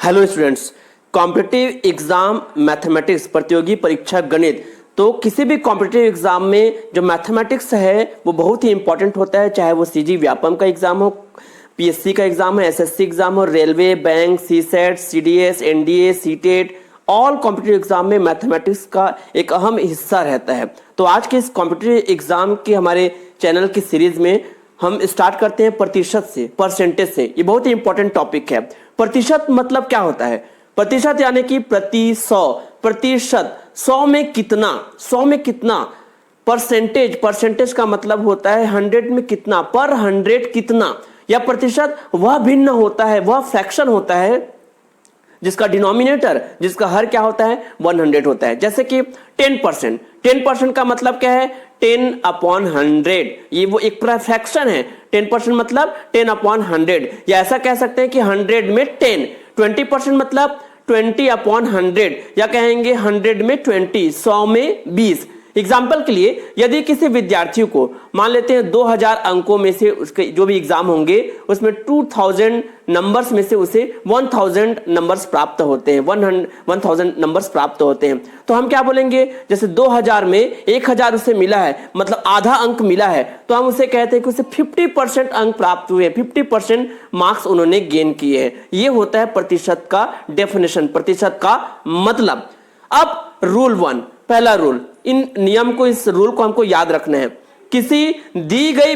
Hello students, competitive exam mathematics प्रतियोगी परीक्षा गणित। तो किसी भी कॉम्पिटिटिव एग्जाम में जो मैथमेटिक्स है वो बहुत ही इंपॉर्टेंट होता है, चाहे वो सीजी व्यापम का एग्जाम हो, पीएससी का एग्जाम हो, एसएससी एग्जाम हो, railway, bank, CSAT, CDS, NDA, CTET, all competitive exam में मैथमेटिक्स का एक अहम हिस्सा रहता है। तो आज के इस कॉम्पिटिटिव एग्जाम के हमारे चैनल की सीरीज में हम स्टार्ट करते हैं प्रतिशत से, परसेंटेज से। ये बहुत ही इंपॉर्टेंट टॉपिक है। प्रतिशत मतलब क्या होता है? प्रतिशत यानी कि प्रति सौ, प्रतिशत, 100 में कितना, 100 में कितना। परसेंटेज, परसेंटेज का मतलब होता है 100 में कितना, पर 100 कितना। या प्रतिशत वह भिन्न होता है, वह फ्रैक्शन होता है जिसका डिनोमिनेटर, जिसका हर क्या होता है, 100 होता है। जैसे कि 10%, 10% का मतलब क्या है, 10/100। ये वो एक फ्रैक्शन है। 10% मतलब 10/100, या ऐसा कह सकते हैं कि 100 में 10। 20% मतलब 20/100, या कहेंगे 100 में 20, 100 में 20। एग्जाम्पल के लिए यदि किसी विद्यार्थी को मान लेते हैं 2000 अंकों में से उसके जो भी एग्जाम होंगे उसमें 2000 नंबर्स में से उसे 1000 नंबर्स प्राप्त होते हैं, 1000 नंबर्स प्राप्त होते हैं, तो हम क्या बोलेंगे, जैसे 2000 में 1000 उसे मिला है, मतलब आधा अंक मिला है, तो हम उसे कहते हैं कि उसे 50% अंक प्राप्त हुए, 50% मार्क्स उन्होंने गेन किए हैं। ये होता है प्रतिशत का डेफिनेशन, प्रतिशत का मतलब। अब रूल 1, पहला रूल, इन नियम को, इस रूल को हमको याद रखना है। किसी दी गई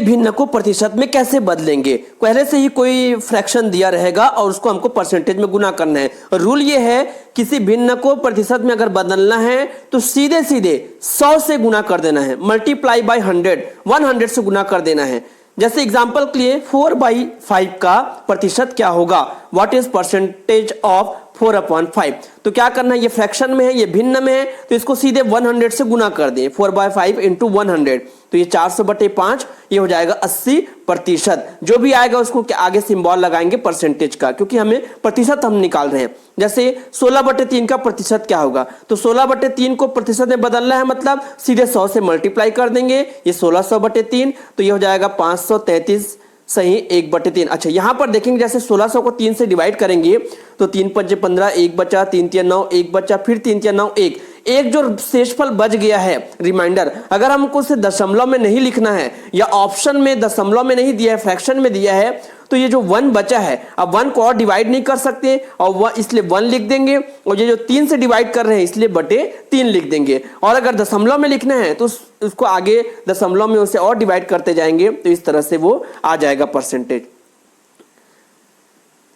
भिन्न को प्रतिशत में कैसे बदलेंगे? पहले से ही कोई फ्रैक्शन दिया रहेगा और उसको हमको परसेंटेज में गुना करना है। रूल ये है, किसी भिन्न को प्रतिशत में अगर बदलना है तो सीधे सीधे 100 से गुना कर देना है, मल्टीप्लाई बाय 100 से गुना कर देना है। जैसे एग्जांपल के लिए 4/5 का प्रतिशत क्या होगा, व्हाट इज परसेंटेज ऑफ 4/5? तो क्या करना है, ये फ्रैक्शन में है, ये भिन्न में है, तो इसको सीधे 100 से गुना कर दें। 4/5 इंटू 100, तो ये 400/5, ये हो जाएगा 80%। जो भी आएगा उसको आगे सिंबल लगाएंगे परसेंटेज का, क्योंकि हमें प्रतिशत हम निकाल रहे हैं। जैसे 16/3 का प्रतिशत क्या होगा, तो 16/3 को प्रतिशत में बदलना है, मतलब सीधे 100 से मल्टीप्लाई कर देंगे, ये 1600/3, तो ये हो जाएगा 533 सही 1/3। अच्छा, यहां पर देखेंगे जैसे 1600 को 3 से डिवाइड करेंगे तो 3 × 5 = 15, 1 बचा, 3 × 9 1 बचा, फिर 3 × 9 1, एक जो शेषफल बच गया है रिमाइंडर, अगर हमको उसे दशमलव में नहीं लिखना है या ऑप्शन में दशमलव में नहीं दिया है, फ्रैक्शन में दिया है, तो ये जो 1 बचा है, अब 1 को और डिवाइड नहीं कर सकते और वह इसलिए 1 लिख देंगे, और ये जो 3 से डिवाइड कर रहे हैं इसलिए /3 लिख देंगे। और अगर दशमलव में लिखना है तो उसको आगे दशमलव में उसे और डिवाइड करते जाएंगे, तो इस तरह से वो आ जाएगा परसेंटेज।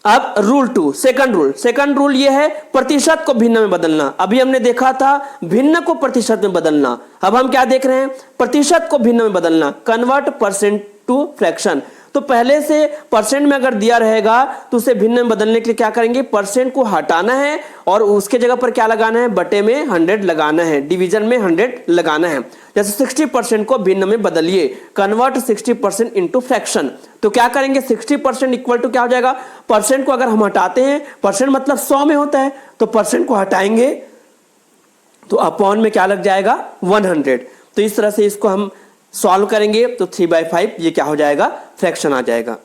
अब रूल 2, सेकंड रूल ये है, प्रतिशत को भिन्न में बदलना। अभी हमने देखा था भिन्न को प्रतिशत में बदलना, अब हम क्या देख रहे हैं, प्रतिशत को भिन्न में बदलना, कन्वर्ट परसेंट टू फ्रैक्शन। तो पहले से परसेंट में अगर दिया रहेगा तो उसे भिन्न में बदलने के लिए क्या करेंगे, परसेंट को हटाना है और उसके जगह पर क्या लगाना है, बटे में 100 लगाना है, डिवीजन में 100 लगाना है। जैसे 60% को भिन्न में बदलिए, कन्वर्ट 60% इनटू फ्रैक्शन। तो क्या करेंगे, 60% इक्वल टू क्या हो जाएगा, परसेंट को अगर हम हटाते हैं, परसेंट मतलब 100 में होता है, तो परसेंट को हटाएंगे तो अपॉन में क्या लग जाएगा, 100। तो इस तरह से इसको हम सॉल्व करेंगे तो 3/5 ये क्या हो जाएगा, फ्रैक्शन आ जाएगा।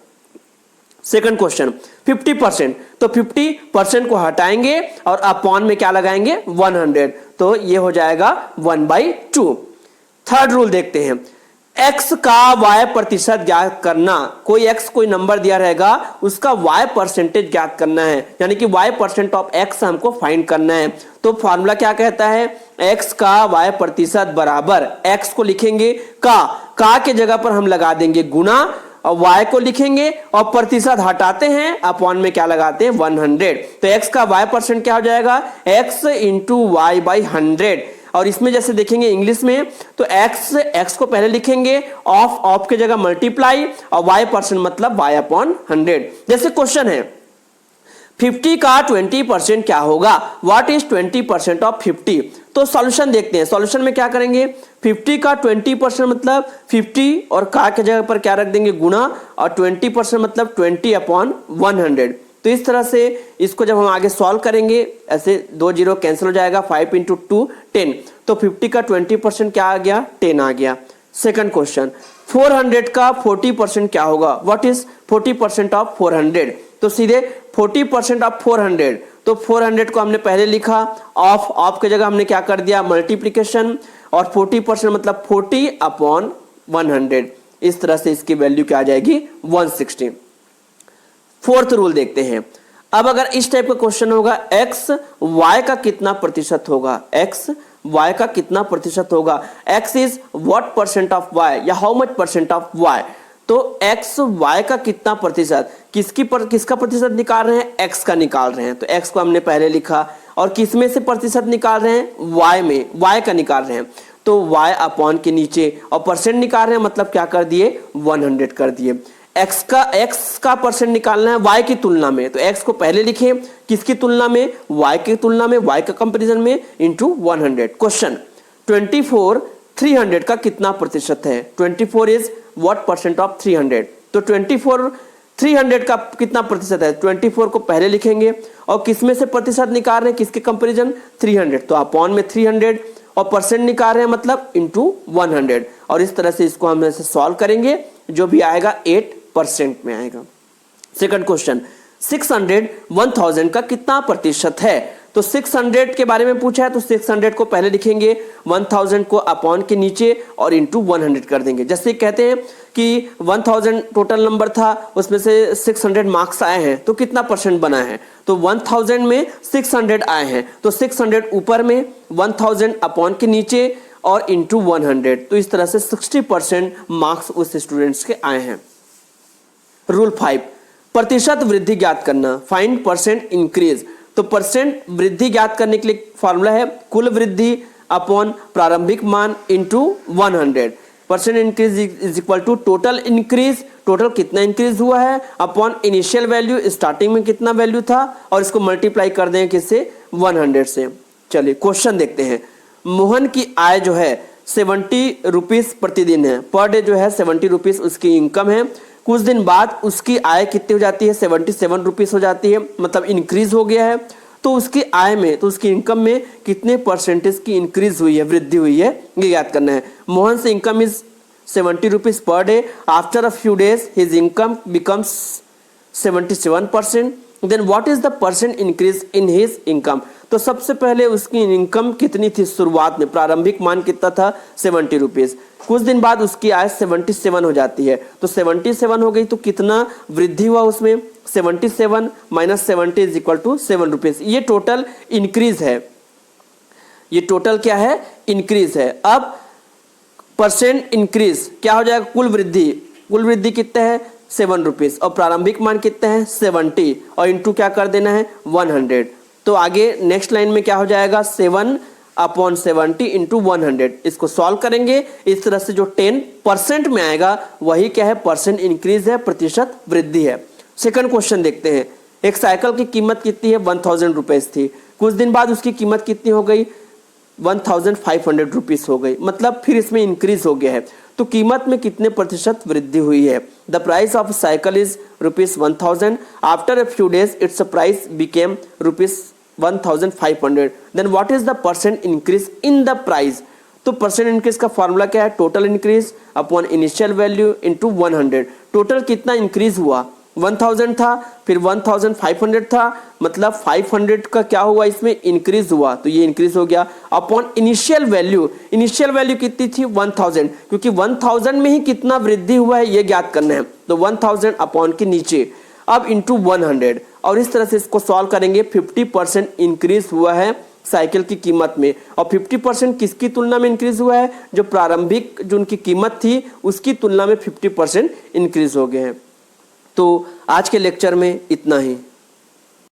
सेकंड क्वेश्चन 50%, तो 50% को हटाएंगे और अपॉन में क्या लगाएंगे, 100, तो ये हो जाएगा 1/2। थर्ड रूल देखते हैं, x का y प्रतिशत ज्ञात करना। कोई x कोई नंबर दिया रहेगा, उसका y परसेंटेज ज्ञात करना है, यानी कि y% ऑफ x हमको फाइंड करना है। तो फॉर्मूला क्या कहता है, x का y प्रतिशत बराबर, x को लिखेंगे का के जगह पर हम लगा देंगे गुना, और y को लिखेंगे और प्रतिशत हटाते हैं, अपॉन में क्या लगाते हैं, 100। तो x का y% क्या हो जाएगा, x इंटू y/100। और इसमें जैसे देखेंगे इंग्लिश में, तो x को पहले लिखेंगे, ऑफ के जगह मल्टीप्लाई, और y% मतलब y/100। जैसे क्वेश्चन है 50 का 20% क्या होगा, व्हाट इज 20% ऑफ 50? तो सॉल्यूशन देखते हैं। सॉल्यूशन में क्या करेंगे, 50 का 20% मतलब 50 और का के जगह पर क्या रख देंगे, गुना, और 20% मतलब 20/100। तो इस तरह से इसको जब हम आगे सॉल्व करेंगे, ऐसे 2 0 कैंसिल हो जाएगा, 5 × 2 10, तो 50 का 20% क्या आ गया, 10 आ गया। सेकंड क्वेश्चन 400 का 40% क्या होगा? What is 40% of 400? तो सीधे 40% ऑफ 400, तो 400 को हमने पहले लिखा, ऑफ की जगह हमने क्या कर दिया? मल्टीप्लीकेशन, और 40% मतलब 40 अपॉन 100। इस तरह से इसकी वैल्यू क्या आ जाएगी? 160। फोर्थ रूल देखते हैं। अब अगर इस टाइप का क्वेश्चन होगा, एक्स वाई का कितना प्रतिशत होगा? एक्स वाई का कितना प्रतिशत होगा? X is what percent of y, या how much percent of y. तो एक्स वाई का कितना प्रतिशत, किसका प्रतिशत निकाल रहे हैं? एक्स का निकाल रहे हैं। तो एक्स को हमने पहले लिखा, और किस में से प्रतिशत निकाल रहे हैं? वाई में, वाई का निकाल रहे हैं। तो वाई अपॉन के नीचे, और परसेंट निकाल रहे हैं मतलब क्या कर दिए? 100 कर दिए। एक्स का परसेंट निकालना है वाई की तुलना में, तो एक्स को पहले लिखे, किसकी तुलना में? वाई की तुलना में, वाई का कंपैरिजन में, इंटू 100। क्वेश्चन 24 300 का कितना प्रतिशत है? 24 इज व्हाट परसेंट ऑफ 300? तो 24 300 का कितना प्रतिशत है? 24 को पहले लिखेंगे, और किस में से प्रतिशत निकाल रहे हैं? किसके कंपैरिजन? 300, तो अपॉन में 300, और परसेंट निकाल रहे हैं मतलब इंटू 100। और इस तरह से इसको हम ऐसे सॉल्व करेंगे, जो भी आएगा 8% में आएगा। सेकंड क्वेश्चन, 600 1000 का कितना प्रतिशत है? तो 600 के बारे में पूछा है, तो 600 को पहले लिखेंगे, 1000 को अपॉन के नीचे और इंटू 100 कर देंगे। जैसे कहते हैं कि 1000 टोटल नंबर था, उसमें से 600 मार्क्स आए हैं, तो कितना परसेंट बना है? तो 1000 में 600 आए हैं, तो 600 ऊपर में, 1000 अपॉन के नीचे और इंटू 100। तो इस तरह से 60% मार्क्स उस स्टूडेंट्स के आए हैं। रूल 5, प्रतिशत वृद्धि ज्ञात करना, फाइंड परसेंट इंक्रीज। तो परसेंट वृद्धि ज्ञात करने के लिए फॉर्मूला है कुल वृद्धि अपॉन प्रारंभिक मान into 100। Percent increase is equal to total increase, total कितना इंक्रीज हुआ है, अपॉन इनिशियल वैल्यू, स्टार्टिंग में कितना वैल्यू था, और इसको मल्टीप्लाई कर दें किससे? 100 से। चलिए क्वेश्चन देखते हैं। मोहन की आय जो है 70 रुपीज प्रतिदिन है, पर डे जो है 70 रुपीज उसकी इनकम है। कुछ दिन बाद उसकी आय कितनी हो जाती है? 77 रुपीज हो जाती है, मतलब इंक्रीज हो गया है। तो उसकी आय में, तो उसकी इनकम में कितने परसेंटेज की इंक्रीज हुई है, वृद्धि हुई है, ये याद करना है। मोहन से income is 70 rupees per day, after a few days his income becomes 77%। Then what is the percent increase in his income? तो सबसे पहले उसकी इनकम कितनी थी शुरुआत में? प्रारंभिक मान कितना था? 70 रुपीज। कुछ दिन बाद उसकी आय 77 हो जाती है, तो 77 हो गई, तो कितना वृद्धि हुआ उसमें? 77 minus 70 is equal to 7 rupees. ये टोटल इंक्रीज है, ये टोटल क्या है? इंक्रीज है। अब परसेंट इंक्रीज क्या हो जाएगा? कुल वृद्धि, कुल वृद्धि कितना है? 7 रुपीज, और प्रारंभिक मान कितना है? 70, और इंटू क्या कर देना है? 100। तो आगे नेक्स्ट लाइन में क्या हो जाएगा? 7 अपॉन 70 इंटू 100। इसको सॉल्व करेंगे, इस तरह से जो 10% में आएगा वही क्या है? परसेंट इंक्रीज है, प्रतिशत वृद्धि है। सेकंड क्वेश्चन देखते हैं। एक साइकिल की कीमत कितनी है? 1000 रुपीज थी, कुछ दिन बाद उसकी कीमत कितनी हो गई? 1500 रुपीज हो गई, मतलब फिर इसमें इंक्रीज हो गया है। तो कीमत में कितने प्रतिशत वृद्धि हुई है? The price of cycle is ₹1000, after a few days its price became ₹1500। Then what is the percent increase in the price? तो परसेंट इंक्रीज का फॉर्मूला क्या है? Total increase upon initial value into 100। Total कितना increase हुआ? 1000 था, फिर 1500 था, मतलब 500 का क्या हुआ? इसमें इंक्रीज हुआ, तो ये इंक्रीज हो गया upon initial value. Initial value कितनी थी? 1000, क्योंकि 1000 में ही कितना वृद्धि हुआ है ये ज्ञात करना है, तो 1000 अपॉन के नीचे, अब इंटू 100, और इस तरह से इसको सॉल्व करेंगे। 50% इंक्रीज हुआ है साइकिल की कीमत में, और 50% किसकी तुलना में इंक्रीज हुआ है? जो प्रारंभिक जो उनकी कीमत थी उसकी तुलना में 50% इंक्रीज हो गए हैं। तो आज के लेक्चर में इतना ही।